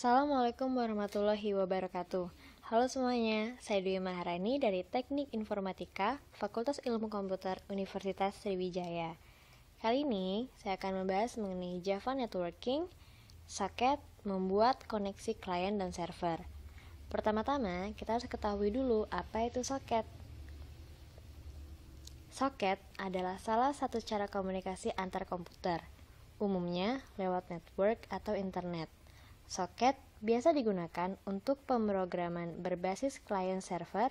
Assalamualaikum warahmatullahi wabarakatuh. Halo semuanya, saya Dwi Maharani dari Teknik Informatika, Fakultas Ilmu Komputer Universitas Sriwijaya. Kali ini, saya akan membahas mengenai Java Networking, soket, membuat koneksi klien dan server. Pertama-tama, kita harus ketahui dulu apa itu soket. Soket adalah salah satu cara komunikasi antar komputer, umumnya lewat network atau internet. Soket biasa digunakan untuk pemrograman berbasis client server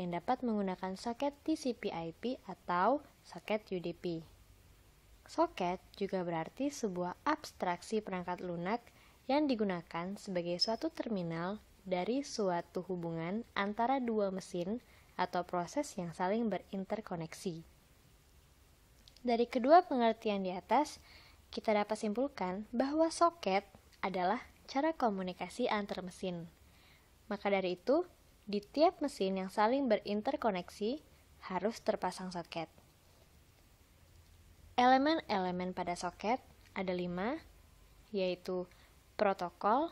yang dapat menggunakan soket TCP/IP atau soket UDP. Soket juga berarti sebuah abstraksi perangkat lunak yang digunakan sebagai suatu terminal dari suatu hubungan antara dua mesin atau proses yang saling berinterkoneksi. Dari kedua pengertian di atas, kita dapat simpulkan bahwa soket adalah cara komunikasi antar mesin. Maka dari itu, di tiap mesin yang saling berinterkoneksi harus terpasang soket. Elemen-elemen pada soket ada 5, yaitu protokol,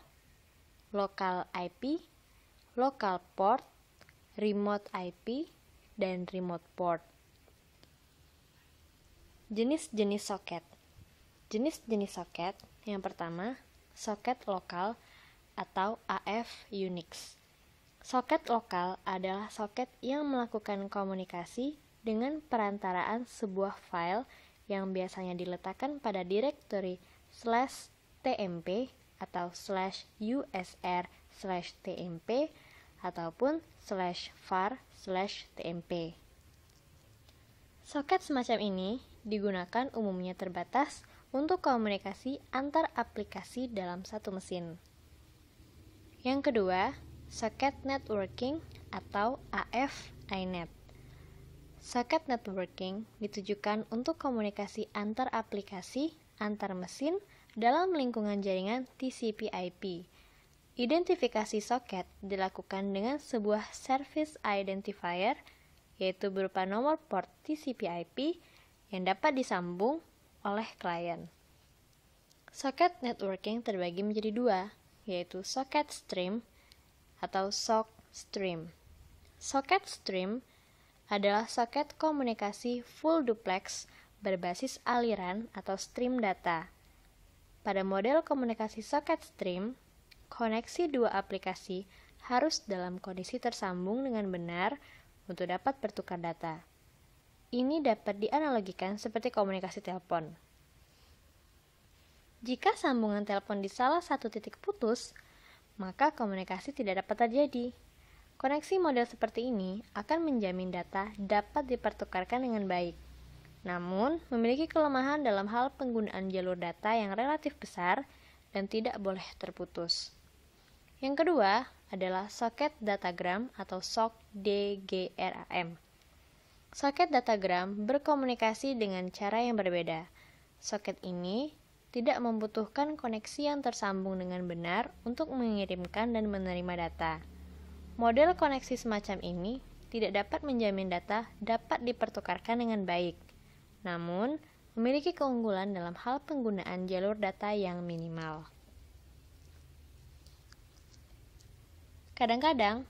local IP, local port, remote IP, dan remote port. Jenis-jenis soket. Jenis-jenis soket yang pertama, soket lokal atau AF Unix. Soket lokal adalah soket yang melakukan komunikasi dengan perantaraan sebuah file yang biasanya diletakkan pada direktori /tmp atau /usr/tmp ataupun /var/tmp. Soket semacam ini digunakan umumnya terbatas untuk komunikasi antar aplikasi dalam satu mesin. Yang kedua, soket networking atau AF iNet. Soket networking ditujukan untuk komunikasi antar aplikasi, antar mesin dalam lingkungan jaringan TCP/IP. Identifikasi soket dilakukan dengan sebuah service identifier, yaitu berupa nomor port TCP/IP yang dapat disambung oleh klien. Soket networking terbagi menjadi 2, yaitu soket stream atau SOC stream. Soket stream adalah soket komunikasi full duplex berbasis aliran atau stream data. Pada model komunikasi soket stream, koneksi dua aplikasi harus dalam kondisi tersambung dengan benar untuk dapat bertukar data. Ini dapat dianalogikan seperti komunikasi telepon. Jika sambungan telepon di salah satu titik putus, maka komunikasi tidak dapat terjadi. Koneksi model seperti ini akan menjamin data dapat dipertukarkan dengan baik. Namun, memiliki kelemahan dalam hal penggunaan jalur data yang relatif besar dan tidak boleh terputus. Yang kedua adalah soket datagram atau SOC DGRAM. Soket datagram berkomunikasi dengan cara yang berbeda. Soket ini tidak membutuhkan koneksi yang tersambung dengan benar untuk mengirimkan dan menerima data. Model koneksi semacam ini tidak dapat menjamin data dapat dipertukarkan dengan baik, namun memiliki keunggulan dalam hal penggunaan jalur data yang minimal. Kadang-kadang,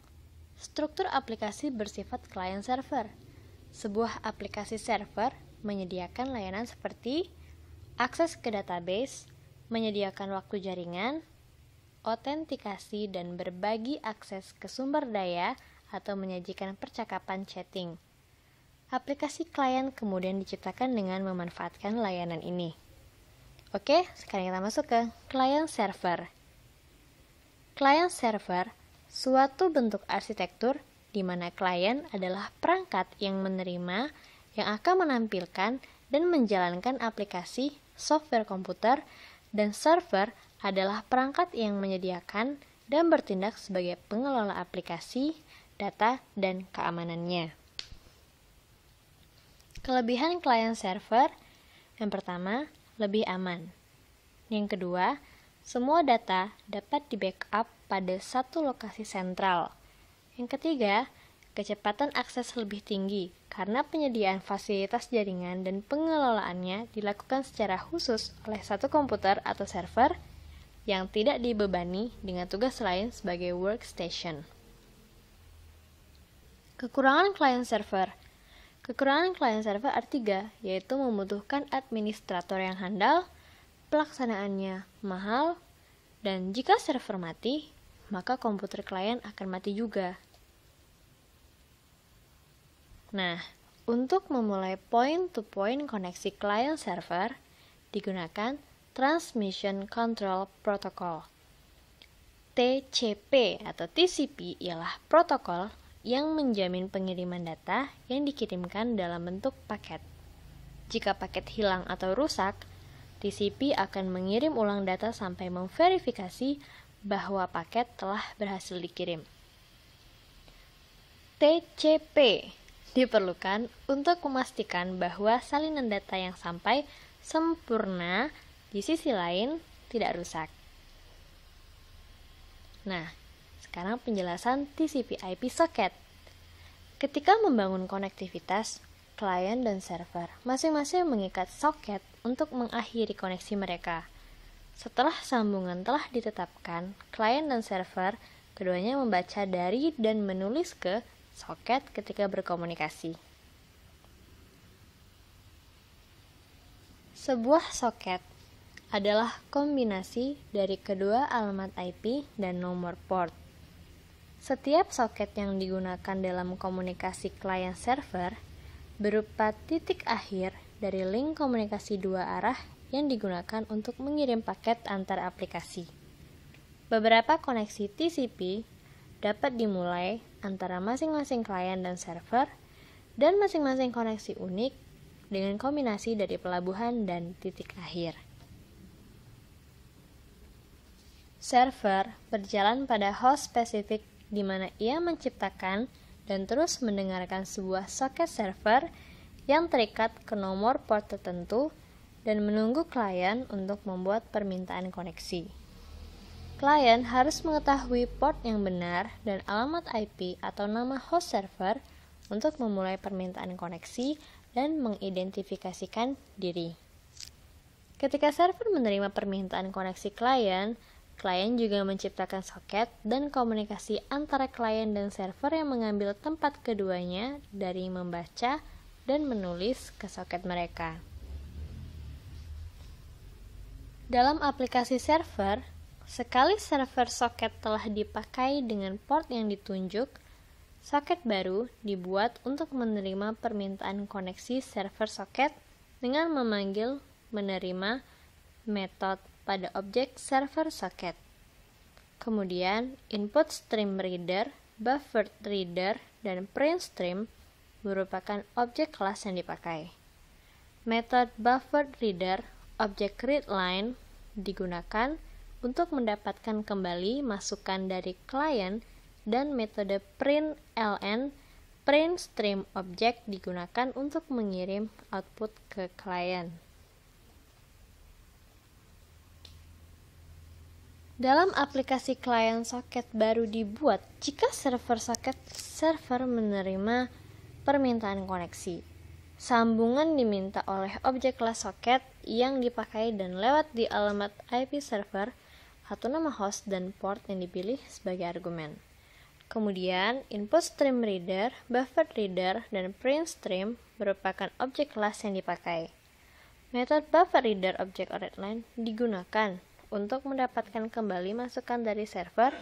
struktur aplikasi bersifat client-server. Sebuah aplikasi server menyediakan layanan seperti akses ke database, menyediakan waktu jaringan, autentikasi dan berbagi akses ke sumber daya atau menyajikan percakapan chatting. Aplikasi klien kemudian diciptakan dengan memanfaatkan layanan ini. Oke, sekarang kita masuk ke client server. Client server suatu bentuk arsitektur di mana klien adalah perangkat yang menerima, yang akan menampilkan dan menjalankan aplikasi software komputer, dan server adalah perangkat yang menyediakan dan bertindak sebagai pengelola aplikasi, data, dan keamanannya. Kelebihan client server, yang pertama, lebih aman. Yang kedua, semua data dapat di-backup pada satu lokasi sentral. Yang ketiga, kecepatan akses lebih tinggi karena penyediaan fasilitas jaringan dan pengelolaannya dilakukan secara khusus oleh satu komputer atau server. yang tidak dibebani dengan tugas lain sebagai workstation. Kekurangan client-server. Kekurangan client-server ada 3, yaitu membutuhkan administrator yang handal, pelaksanaannya mahal, dan jika server mati, maka komputer klien akan mati juga. Nah, untuk memulai point-to-point koneksi client-server, digunakan Transmission Control Protocol. TCP atau TCP ialah protokol yang menjamin pengiriman data yang dikirimkan dalam bentuk paket. Jika paket hilang atau rusak, TCP akan mengirim ulang data sampai memverifikasi bahwa paket telah berhasil dikirim. TCP diperlukan untuk memastikan bahwa salinan data yang sampai sempurna di sisi lain tidak rusak. Nah, sekarang penjelasan TCP/IP socket. Ketika membangun konektivitas, klien dan server masing-masing mengikat soket untuk mengakhiri koneksi mereka. Setelah sambungan telah ditetapkan, klien dan server keduanya membaca dari dan menulis ke soket ketika berkomunikasi. Sebuah soket adalah kombinasi dari kedua alamat IP dan nomor port. Setiap soket yang digunakan dalam komunikasi klien server berupa titik akhir dari link komunikasi dua arah yang digunakan untuk mengirim paket antar aplikasi. Beberapa koneksi TCP dapat dimulai antara masing-masing klien dan server, dan masing-masing koneksi unik dengan kombinasi dari pelabuhan dan titik akhir. Server berjalan pada host spesifik di mana ia menciptakan dan terus mendengarkan sebuah soket server yang terikat ke nomor port tertentu dan menunggu klien untuk membuat permintaan koneksi. Klien harus mengetahui port yang benar dan alamat IP atau nama host server untuk memulai permintaan koneksi dan mengidentifikasikan diri. Ketika server menerima permintaan koneksi klien, klien juga menciptakan soket dan komunikasi antara klien dan server yang mengambil tempat keduanya dari membaca dan menulis ke soket mereka. Dalam aplikasi server, sekali server soket telah dipakai dengan port yang ditunjuk, soket baru dibuat untuk menerima permintaan koneksi server soket dengan memanggil menerima metode pada objek server soket. Kemudian, input stream reader, buffer reader, dan print stream merupakan objek kelas yang dipakai. Metode buffer reader, objek readline, digunakan untuk mendapatkan kembali masukan dari klien, dan metode println, print stream object, digunakan untuk mengirim output ke klien. Dalam aplikasi klien soket baru dibuat jika server soket menerima permintaan koneksi. Sambungan diminta oleh objek kelas soket yang dipakai dan lewat di alamat IP server atau nama host dan port yang dipilih sebagai argumen. Kemudian, input stream reader, buffer reader, dan print stream merupakan objek kelas yang dipakai. Metode buffer reader object readline digunakan untuk mendapatkan kembali masukan dari server,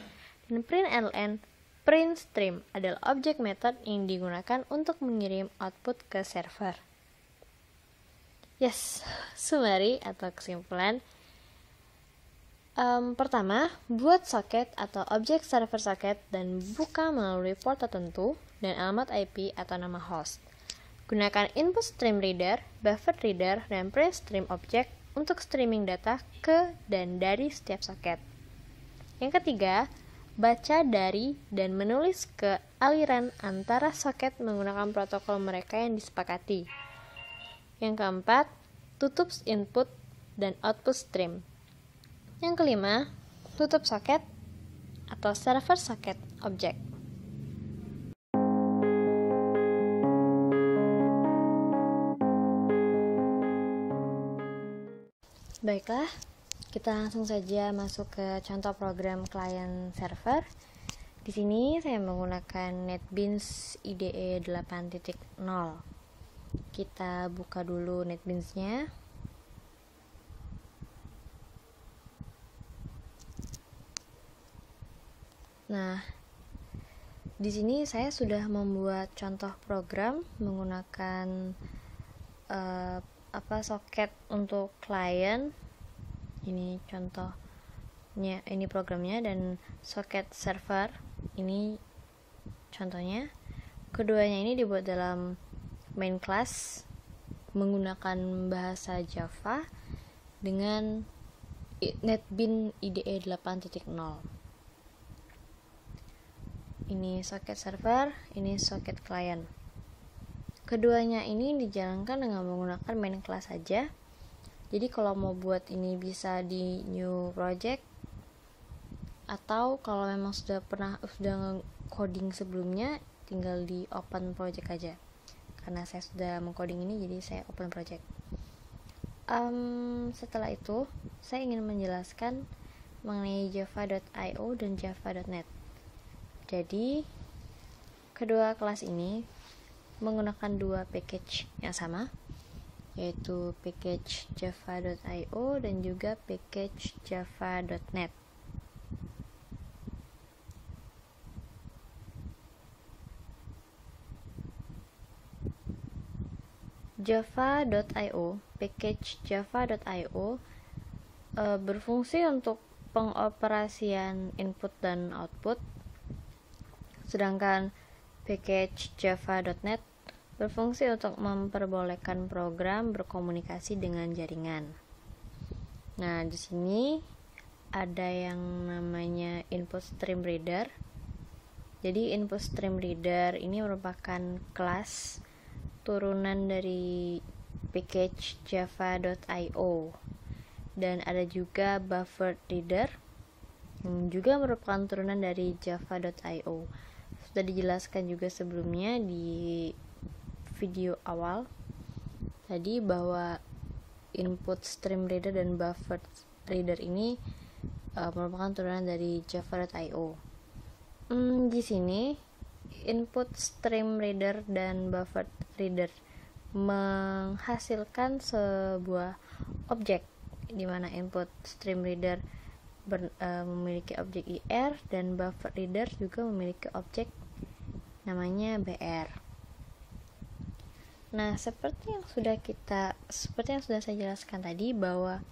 dan println print stream adalah objek method yang digunakan untuk mengirim output ke server. Summary atau kesimpulan. Pertama, buat soket atau objek server soket dan buka melalui port tertentu dan alamat IP atau nama host. Gunakan input stream reader, buffer reader, dan print stream object untuk streaming data ke dan dari setiap soket. Yang ketiga, baca dari dan menulis ke aliran antara soket menggunakan protokol mereka yang disepakati. Yang keempat, tutup input dan output stream. Yang kelima, tutup soket atau server soket object. Baiklah, kita langsung saja masuk ke contoh program client server. Di sini saya menggunakan NetBeans IDE 8.0. Kita buka dulu NetBeans-nya. Nah, di sini saya sudah membuat contoh program menggunakan soket untuk klien. Ini contohnya, ini programnya, dan soket server ini contohnya. Keduanya ini dibuat dalam main class menggunakan bahasa Java dengan NetBeans IDE 8.0. Ini soket server, ini soket client. Keduanya ini dijalankan dengan menggunakan main class saja. Jadi kalau mau buat ini bisa di new project, atau kalau memang sudah coding sebelumnya, tinggal di open project aja. Karena saya sudah mengcoding ini, jadi saya open project. Setelah itu, saya ingin menjelaskan mengenai java.io dan java.net. Jadi, kedua kelas ini menggunakan dua package yang sama, yaitu package java.io dan juga package java.net. Java.io, package java.io berfungsi untuk pengoperasian input dan output, sedangkan package java.net berfungsi untuk memperbolehkan program berkomunikasi dengan jaringan. Nah, di sini ada yang namanya input stream reader. Jadi input stream reader ini merupakan kelas turunan dari package java.io, dan ada juga buffer reader yang juga merupakan turunan dari java.io. Sudah dijelaskan juga sebelumnya di video awal tadi bahwa input stream reader dan buffer reader ini merupakan turunan dari java.io. Di sini input stream reader dan buffer reader menghasilkan sebuah objek di mana input stream reader memiliki objek IR dan buffer reader juga memiliki objek namanya BR. Nah, seperti yang sudah saya jelaskan tadi, bahwa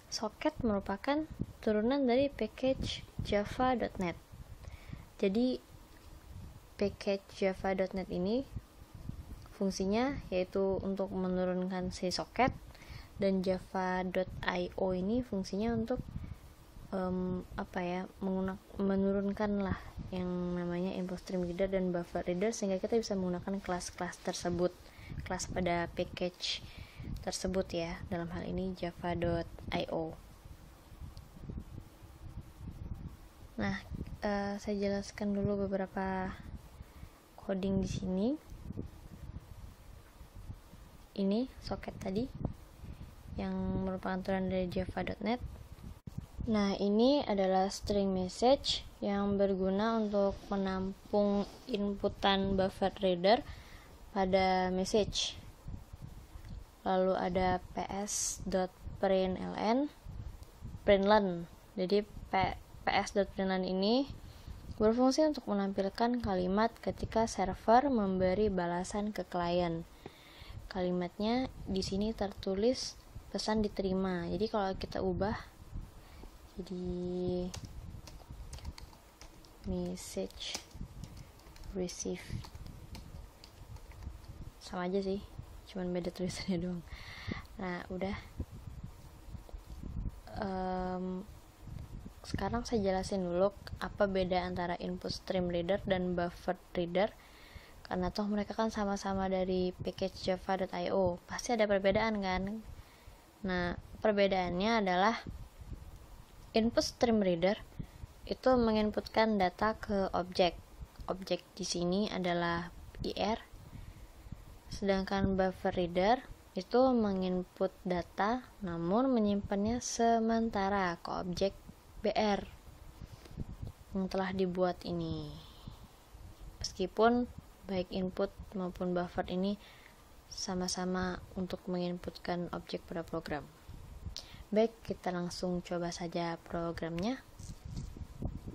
soket merupakan turunan dari package java.net. Jadi package java.net ini fungsinya yaitu untuk menurunkan si soket, dan java.io ini fungsinya untuk menurunkan lah yang namanya input stream reader dan buffer reader, sehingga kita bisa menggunakan kelas-kelas tersebut, kelas pada package tersebut ya, dalam hal ini java.io. Nah, saya jelaskan dulu beberapa coding di sini. Ini soket tadi yang merupakan turunan dari java.net. Nah, ini adalah string message yang berguna untuk menampung inputan buffer reader pada message. Lalu ada ps.println. Jadi ps.println ini berfungsi untuk menampilkan kalimat ketika server memberi balasan ke klien. Kalimatnya di sini tertulis pesan diterima. Jadi kalau kita ubah jadi message receive, sama aja sih, cuman beda tulisannya doang. Nah, udah. Sekarang saya jelasin dulu apa beda antara input stream reader dan buffer reader, karena toh mereka kan sama-sama dari package java.io, pasti ada perbedaan kan. Nah, perbedaannya adalah input stream reader itu menginputkan data ke objek. Objek di sini adalah IR. Sedangkan buffer reader itu menginput data namun menyimpannya sementara ke objek BR yang telah dibuat ini. Meskipun baik input maupun buffer ini sama-sama untuk menginputkan objek pada program. Baik, kita langsung coba saja programnya.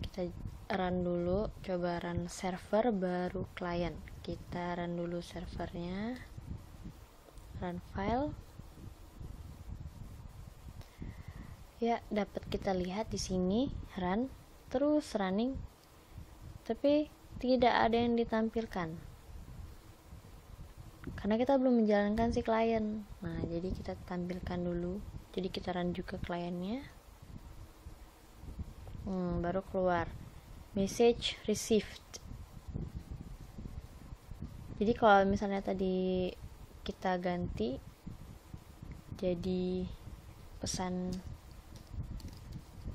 Kita run dulu, coba run server baru client. Kita run dulu servernya, run file. Ya, dapat kita lihat di sini run terus running, tapi tidak ada yang ditampilkan karena kita belum menjalankan si klien. Nah, jadi kita tampilkan dulu. Jadi kita run juga kliennya. Baru keluar message received. Jadi kalau misalnya tadi kita ganti jadi pesan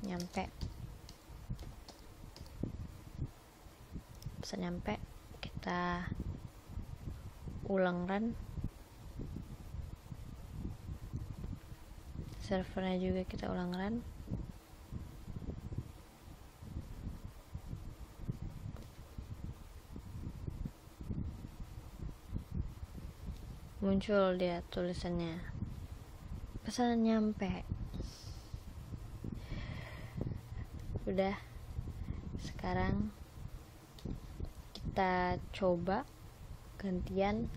nyampe, kita ulang run, servernya juga kita ulang run. Muncul dia tulisannya pesan nyampe. Udah, sekarang kita coba gantian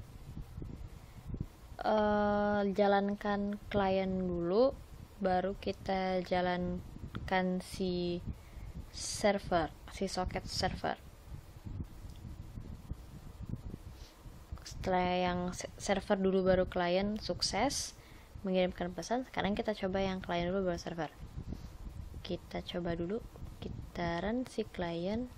jalankan klien dulu, baru kita jalankan si server, si socket server. Setelah yang server dulu baru klien sukses mengirimkan pesan, sekarang kita coba yang klien dulu baru server. Kita coba dulu, kita run si klien.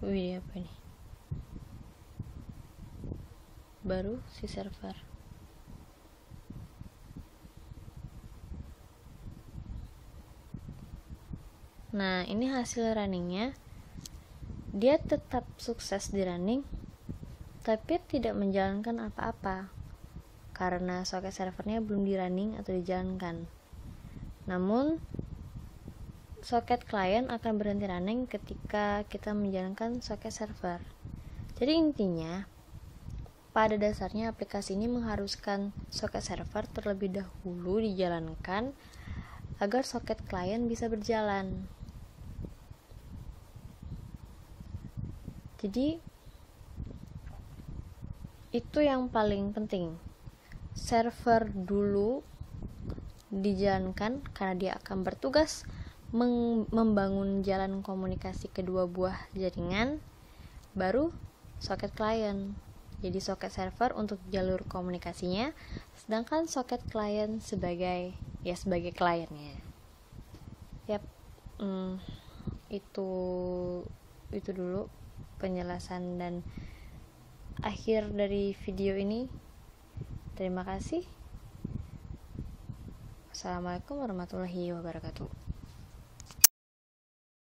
Wih, apa ini? Baru si server. Nah, ini hasil runningnya. Dia tetap sukses di running, tapi tidak menjalankan apa-apa karena socket servernya belum di running atau dijalankan. Namun socket client akan berhenti running ketika kita menjalankan socket server. Jadi intinya, pada dasarnya aplikasi ini mengharuskan socket server terlebih dahulu dijalankan agar socket client bisa berjalan. Jadi itu yang paling penting. Server dulu dijalankan karena dia akan bertugas membangun jalan komunikasi kedua buah jaringan, baru socket client. Jadi socket server untuk jalur komunikasinya, sedangkan socket client sebagai kliennya. Yap, itu dulu penjelasan dan akhir dari video ini. Terima kasih. Assalamualaikum warahmatullahi wabarakatuh.